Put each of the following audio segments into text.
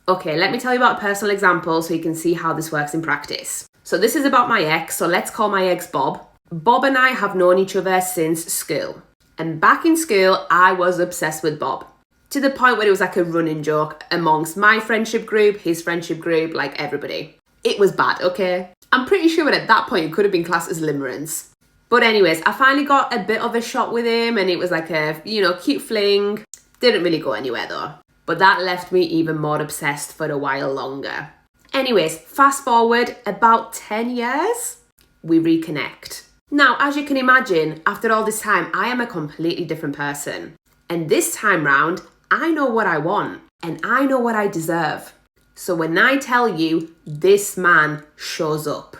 Okay, let me tell you about a personal example so you can see how this works in practice. So this is about my ex, so let's call my ex Bob. Bob and I have known each other since school. And back in school, I was obsessed with Bob. To the point where it was like a running joke amongst my friendship group, his friendship group, like everybody. It was bad, okay? I'm pretty sure at that point it could have been classed as limerence. But anyways, I finally got a bit of a shot with him and it was like a, cute fling. Didn't really go anywhere though. But that left me even more obsessed for a while longer. Anyways, fast forward about 10 years, we reconnect. Now, as you can imagine, after all this time, I am a completely different person. And this time round, I know what I want and I know what I deserve. So when I tell you this man shows up,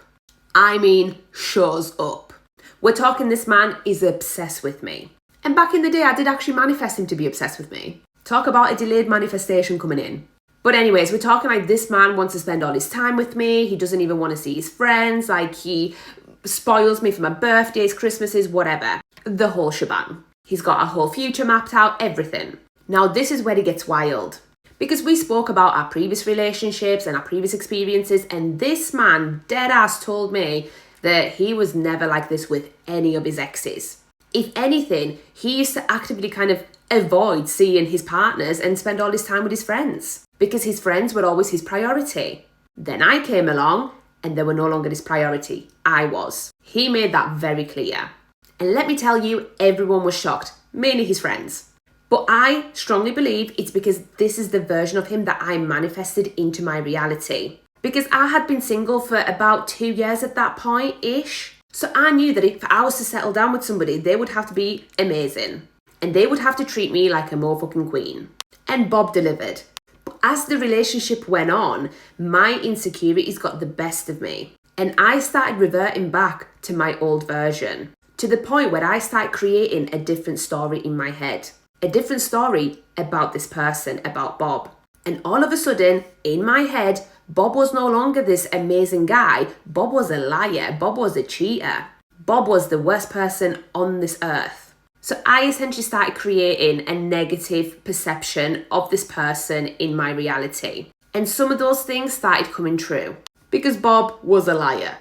I mean shows up. We're talking this man is obsessed with me. And back in the day, I did actually manifest him to be obsessed with me. Talk about a delayed manifestation coming in. But anyways, we're talking like this man wants to spend all his time with me. He doesn't even want to see his friends. Like he spoils me for my birthdays, Christmases, whatever. The whole shebang. He's got our whole future mapped out, everything. Now this is where it gets wild. Because we spoke about our previous relationships and our previous experiences, and this man dead ass told me that he was never like this with any of his exes. If anything, he used to actively kind of avoid seeing his partners and spend all his time with his friends because his friends were always his priority. Then I came along and they were no longer his priority. I was. He made that very clear. And let me tell you, everyone was shocked, mainly his friends. But I strongly believe it's because this is the version of him that I manifested into my reality. Because I had been single for about 2 years at that point-ish. So I knew that if I was to settle down with somebody, they would have to be amazing. And they would have to treat me like a motherfucking queen. And Bob delivered. But as the relationship went on, my insecurities got the best of me. And I started reverting back to my old version. To the point where I started creating a different story in my head. A different story about this person, about Bob. And all of a sudden, in my head, Bob was no longer this amazing guy. Bob was a liar. Bob was a cheater. Bob was the worst person on this earth. So I essentially started creating a negative perception of this person in my reality. And some of those things started coming true. Because Bob was a liar.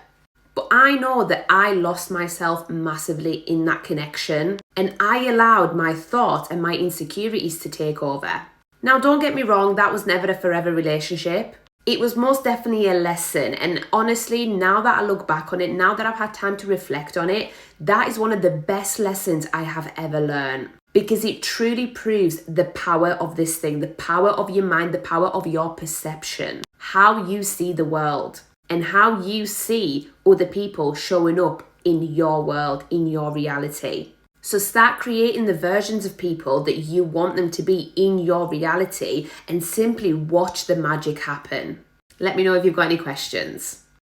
But I know that I lost myself massively in that connection. And I allowed my thought and my insecurities to take over. Now, don't get me wrong, that was never a forever relationship. It was most definitely a lesson. And honestly, now that I look back on it, now that I've had time to reflect on it, that is one of the best lessons I have ever learned. Because it truly proves the power of this thing, the power of your mind, the power of your perception, how you see the world and how you see other people showing up in your world, in your reality. So start creating the versions of people that you want them to be in your reality and simply watch the magic happen. Let me know if you've got any questions.